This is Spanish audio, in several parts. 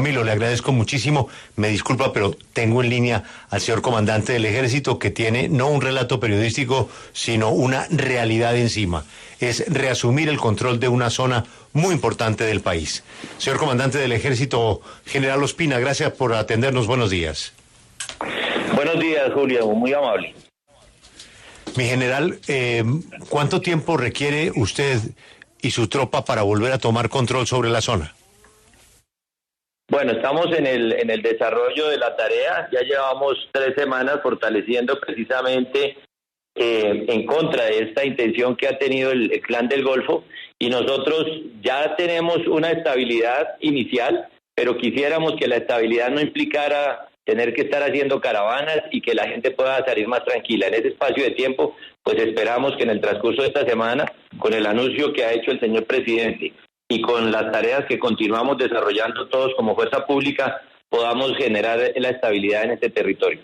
Camilo, le agradezco muchísimo. Me disculpa, pero tengo en línea al señor comandante del Ejército que tiene no un relato periodístico, sino una realidad encima. Es reasumir el control de una zona muy importante del país. Señor comandante del Ejército, General Ospina, gracias por atendernos. Buenos días. Buenos días, Julio. Muy amable. Mi general, ¿cuánto tiempo requiere usted y su tropa para volver a tomar control sobre la zona? Bueno, estamos en el desarrollo de la tarea. Ya llevamos 3 semanas fortaleciendo precisamente en contra de esta intención que ha tenido el Clan del Golfo, y nosotros ya tenemos una estabilidad inicial, pero quisiéramos que la estabilidad no implicara tener que estar haciendo caravanas y que la gente pueda salir más tranquila. En ese espacio de tiempo, pues esperamos que en el transcurso de esta semana, con el anuncio que ha hecho el señor presidente y con las tareas que continuamos desarrollando todos como fuerza pública, podamos generar la estabilidad en este territorio.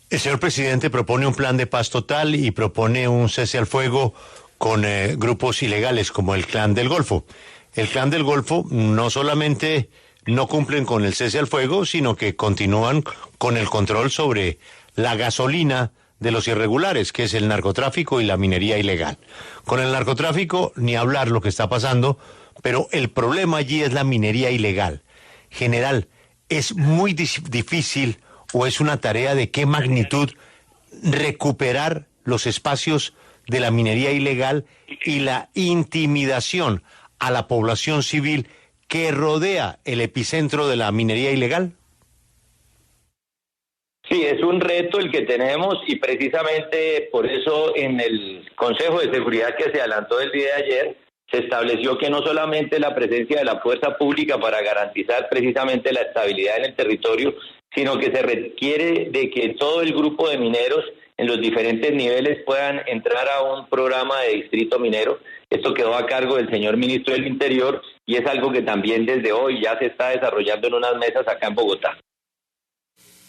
El señor presidente propone un plan de paz total y propone un cese al fuego con grupos ilegales como el Clan del Golfo. El Clan del Golfo no solamente no cumplen con el cese al fuego, sino que continúan con el control sobre la gasolina de los irregulares, que es el narcotráfico y la minería ilegal. Con el narcotráfico ni hablar lo que está pasando, pero el problema allí es la minería ilegal. General, ¿es muy difícil o es una tarea de qué magnitud recuperar los espacios de la minería ilegal y la intimidación a la población civil que rodea el epicentro de la minería ilegal? Sí, es un reto el que tenemos, y precisamente por eso en el Consejo de Seguridad que se adelantó el día de ayer se estableció que no solamente la presencia de la fuerza pública para garantizar precisamente la estabilidad en el territorio, sino que se requiere de que todo el grupo de mineros en los diferentes niveles puedan entrar a un programa de distrito minero. Esto quedó a cargo del señor ministro del Interior y es algo que también desde hoy ya se está desarrollando en unas mesas acá en Bogotá.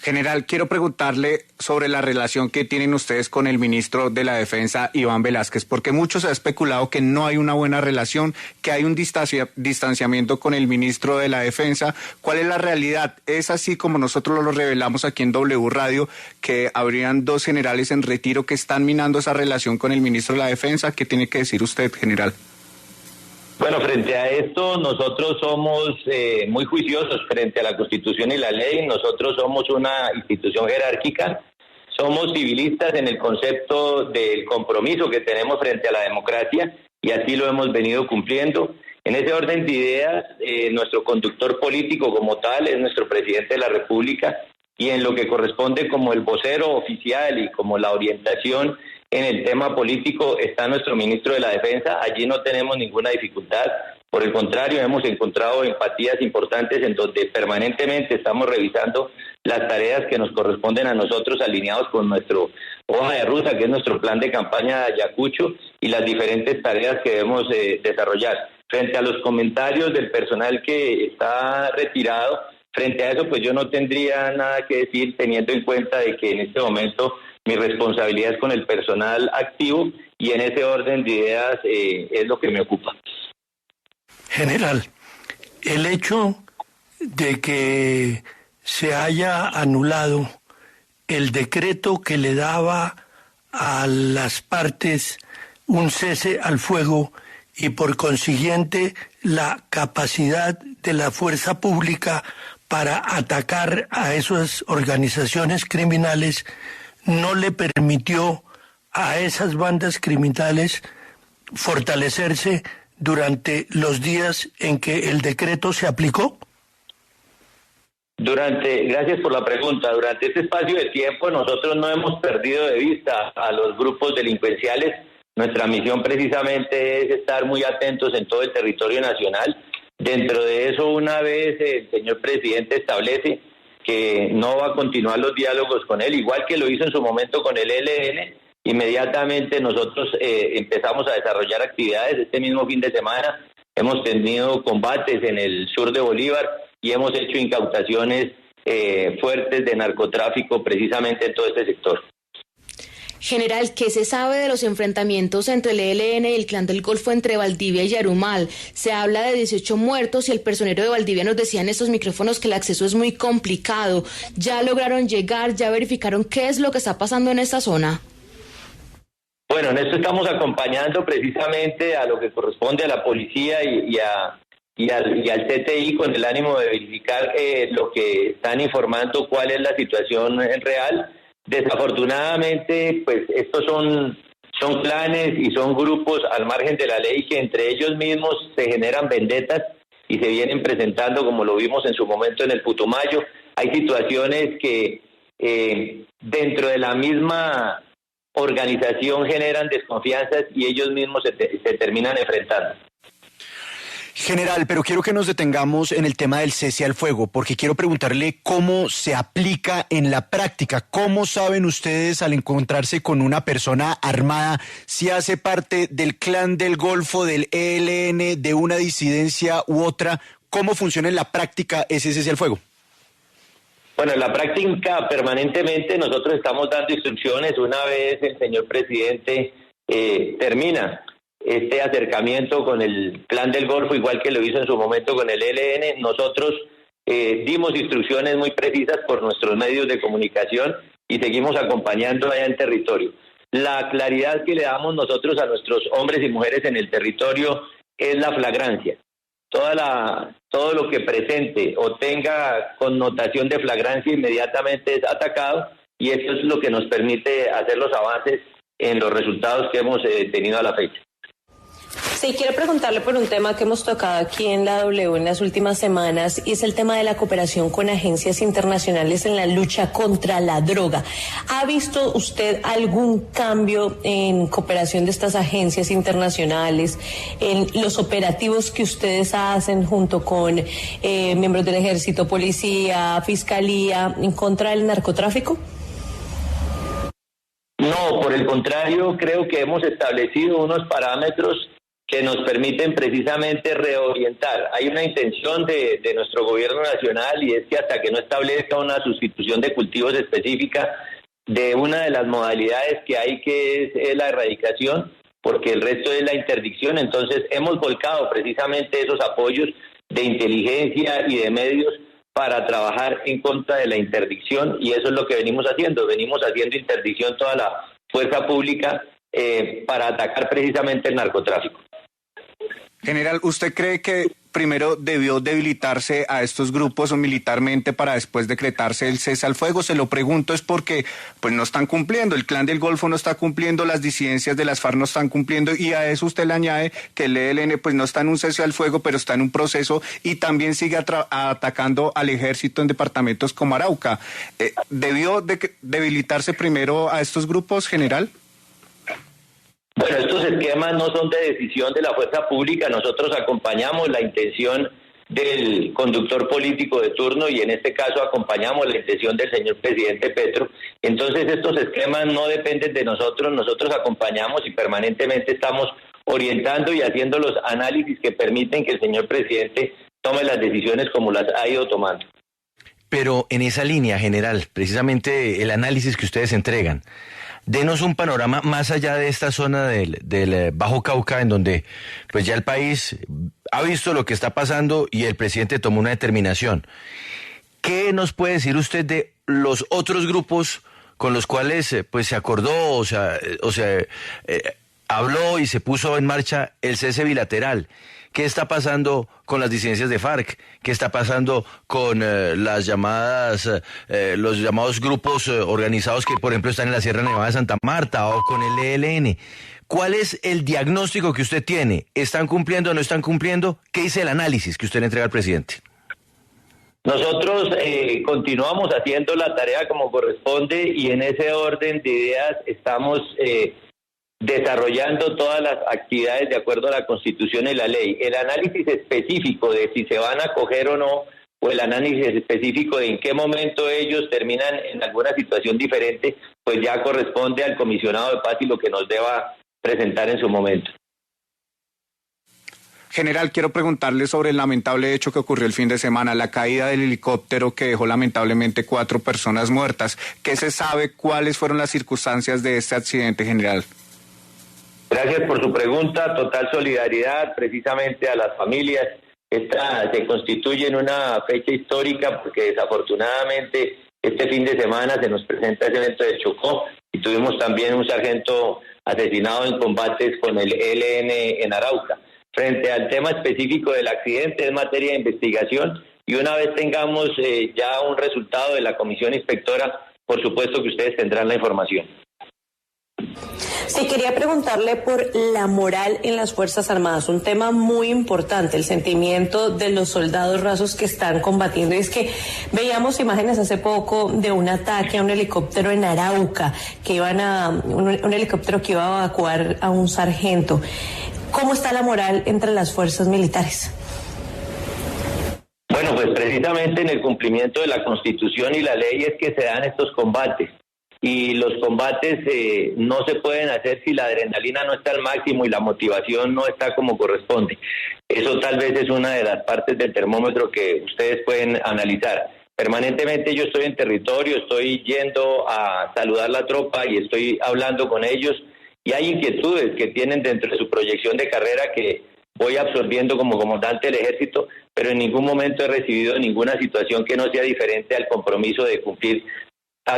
General, quiero preguntarle sobre la relación que tienen ustedes con el ministro de la Defensa, Iván Velásquez, porque mucho se ha especulado que no hay una buena relación, que hay un distanciamiento con el ministro de la Defensa. ¿Cuál es la realidad? ¿Es así como nosotros lo revelamos aquí en W Radio, que habrían 2 generales en retiro que están minando esa relación con el ministro de la Defensa? ¿Qué tiene que decir usted, general? Bueno, frente a esto, nosotros somos muy juiciosos frente a la Constitución y la ley. Nosotros somos una institución jerárquica, somos civilistas en el concepto del compromiso que tenemos frente a la democracia, y así lo hemos venido cumpliendo. En ese orden de ideas, nuestro conductor político como tal es nuestro presidente de la República, y en lo que corresponde como el vocero oficial y como la orientación en el tema político está nuestro ministro de la Defensa. Allí no tenemos ninguna dificultad. Por el contrario, hemos encontrado empatías importantes en donde permanentemente estamos revisando las tareas que nos corresponden a nosotros, alineados con nuestro hoja de ruta, que es nuestro plan de campaña de Ayacucho, y las diferentes tareas que debemos desarrollar. Frente a los comentarios del personal que está retirado, frente a eso, pues yo no tendría nada que decir, teniendo en cuenta de que en este momento mi responsabilidad es con el personal activo, y en ese orden de ideas es lo que me ocupa. General, el hecho de que se haya anulado el decreto que le daba a las partes un cese al fuego y por consiguiente la capacidad de la fuerza pública para atacar a esas organizaciones criminales, no le permitió a esas bandas criminales fortalecerse durante los días en que el decreto se aplicó? Gracias por la pregunta. Durante este espacio de tiempo nosotros no hemos perdido de vista a los grupos delincuenciales. Nuestra misión precisamente es estar muy atentos en todo el territorio nacional. Dentro de eso, una vez el señor presidente establece que no va a continuar los diálogos con él, igual que lo hizo en su momento con el ELN, inmediatamente nosotros empezamos a desarrollar actividades. Este mismo fin de semana hemos tenido combates en el sur de Bolívar y hemos hecho incautaciones fuertes de narcotráfico precisamente en todo este sector. General, ¿qué se sabe de los enfrentamientos entre el ELN y el Clan del Golfo entre Valdivia y Yarumal? Se habla de 18 muertos y el personero de Valdivia nos decía en estos micrófonos que el acceso es muy complicado. ¿Ya lograron llegar? ¿Ya verificaron qué es lo que está pasando en esta zona? Bueno, en esto estamos acompañando precisamente a lo que corresponde a la policía y al CTI con el ánimo de verificar lo que están informando, cuál es la situación real. Desafortunadamente, pues estos son clanes y son grupos al margen de la ley que entre ellos mismos se generan vendetas y se vienen presentando, como lo vimos en su momento en el Putumayo. Hay situaciones que dentro de la misma organización generan desconfianzas y ellos mismos se terminan enfrentando. General, pero quiero que nos detengamos en el tema del cese al fuego, porque quiero preguntarle cómo se aplica en la práctica. ¿Cómo saben ustedes al encontrarse con una persona armada si hace parte del Clan del Golfo, del ELN, de una disidencia u otra? ¿Cómo funciona en la práctica ese cese al fuego? Bueno, en la práctica permanentemente nosotros estamos dando instrucciones. Una vez el señor presidente termina este acercamiento con el Clan del Golfo, igual que lo hizo en su momento con el ELN, nosotros dimos instrucciones muy precisas por nuestros medios de comunicación y seguimos acompañando allá en territorio. La claridad que le damos nosotros a nuestros hombres y mujeres en el territorio es la flagrancia. Todo lo que presente o tenga connotación de flagrancia inmediatamente es atacado, y eso es lo que nos permite hacer los avances en los resultados que hemos tenido a la fecha. Sí, quiero preguntarle por un tema que hemos tocado aquí en la W en las últimas semanas, y es el tema de la cooperación con agencias internacionales en la lucha contra la droga. ¿Ha visto usted algún cambio en cooperación de estas agencias internacionales, en los operativos que ustedes hacen junto con miembros del Ejército, Policía, Fiscalía, en contra del narcotráfico? No, por el contrario, creo que hemos establecido unos parámetros que nos permiten precisamente reorientar. Hay una intención de nuestro gobierno nacional, y es que hasta que no establezca una sustitución de cultivos específica de una de las modalidades que hay, que es la erradicación, porque el resto es la interdicción, entonces hemos volcado precisamente esos apoyos de inteligencia y de medios para trabajar en contra de la interdicción, y eso es lo que venimos haciendo interdicción toda la fuerza pública para atacar precisamente el narcotráfico. General, ¿usted cree que primero debió debilitarse a estos grupos o militarmente para después decretarse el cese al fuego? Se lo pregunto es porque pues no están cumpliendo, el Clan del Golfo no está cumpliendo, las disidencias de las FARC no están cumpliendo, y a eso usted le añade que el ELN pues no está en un cese al fuego, pero está en un proceso y también sigue atacando al ejército en departamentos como Arauca. ¿Debió debilitarse primero a estos grupos, general? Bueno, estos esquemas no son de decisión de la fuerza pública. Nosotros acompañamos la intención del conductor político de turno, y en este caso acompañamos la intención del señor presidente Petro. Entonces estos esquemas no dependen de nosotros acompañamos y permanentemente estamos orientando y haciendo los análisis que permiten que el señor presidente tome las decisiones como las ha ido tomando. Pero en esa línea, general, precisamente el análisis que ustedes entregan, denos un panorama más allá de esta zona del Bajo Cauca, en donde pues ya el país ha visto lo que está pasando y el presidente tomó una determinación. ¿Qué nos puede decir usted de los otros grupos con los cuales pues se acordó, habló y se puso en marcha el cese bilateral? ¿Qué está pasando con las disidencias de FARC? ¿Qué está pasando con los llamados grupos organizados que, por ejemplo, están en la Sierra Nevada de Santa Marta, o con el ELN? ¿Cuál es el diagnóstico que usted tiene? ¿Están cumpliendo o no están cumpliendo? ¿Qué dice el análisis que usted le entrega al presidente? Nosotros continuamos haciendo la tarea como corresponde, y en ese orden de ideas estamos desarrollando todas las actividades de acuerdo a la Constitución y la ley. El análisis específico de si se van a acoger o no, o el análisis específico de en qué momento ellos terminan en alguna situación diferente, pues ya corresponde al comisionado de paz y lo que nos deba presentar en su momento. General, quiero preguntarle sobre el lamentable hecho que ocurrió el fin de semana, la caída del helicóptero que dejó lamentablemente 4 personas muertas. ¿Qué se sabe? ¿Cuáles fueron las circunstancias de este accidente, general? Gracias por su pregunta. Total solidaridad precisamente a las familias. Esta se constituye en una fecha histórica porque desafortunadamente este fin de semana se nos presenta ese evento de Chocó y tuvimos también un sargento asesinado en combates con el ELN en Arauca. Frente al tema específico del accidente, es materia de investigación y una vez tengamos ya un resultado de la comisión inspectora, por supuesto que ustedes tendrán la información. Sí, quería preguntarle por la moral en las Fuerzas Armadas, un tema muy importante, el sentimiento de los soldados rasos que están combatiendo. Y es que veíamos imágenes hace poco de un ataque a un helicóptero en Arauca, que un helicóptero que iba a evacuar a un sargento. ¿Cómo está la moral entre las fuerzas militares? Bueno, pues precisamente en el cumplimiento de la Constitución y la ley es que se dan estos combates. Y los combates no se pueden hacer si la adrenalina no está al máximo y la motivación no está como corresponde. Eso tal vez es una de las partes del termómetro que ustedes pueden analizar. Permanentemente yo estoy en territorio, estoy yendo a saludar la tropa y estoy hablando con ellos. Y hay inquietudes que tienen dentro de su proyección de carrera que voy absorbiendo como comandante del ejército, pero en ningún momento he recibido ninguna situación que no sea diferente al compromiso de cumplir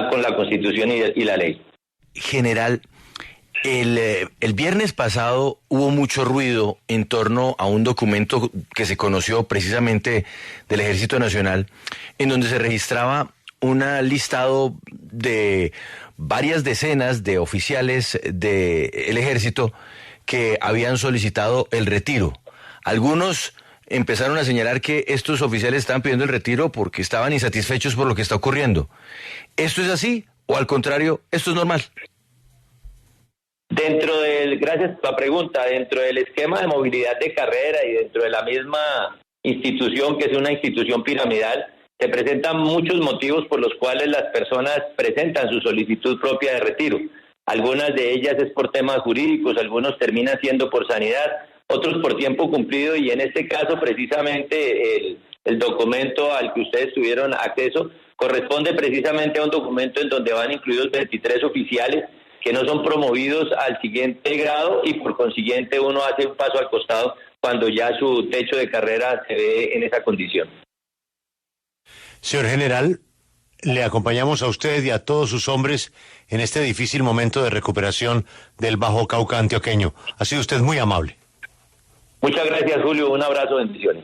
con la Constitución y la ley. General, el viernes pasado hubo mucho ruido en torno a un documento que se conoció precisamente del Ejército Nacional, en donde se registraba un listado de varias decenas de oficiales del ejército que habían solicitado el retiro. Algunos empezaron a señalar que estos oficiales estaban pidiendo el retiro porque estaban insatisfechos por lo que está ocurriendo. ¿Esto es así o al contrario, esto es normal? Gracias por la pregunta, dentro del esquema de movilidad de carrera y dentro de la misma institución, que es una institución piramidal, se presentan muchos motivos por los cuales las personas presentan su solicitud propia de retiro. Algunas de ellas es por temas jurídicos, algunos terminan siendo por sanidad, otros por tiempo cumplido, y en este caso precisamente el documento al que ustedes tuvieron acceso corresponde precisamente a un documento en donde van incluidos 23 oficiales que no son promovidos al siguiente grado y por consiguiente uno hace un paso al costado cuando ya su techo de carrera se ve en esa condición. Señor general, le acompañamos a usted y a todos sus hombres en este difícil momento de recuperación del Bajo Cauca antioqueño. Ha sido usted muy amable. Muchas gracias, Julio. Un abrazo, bendiciones.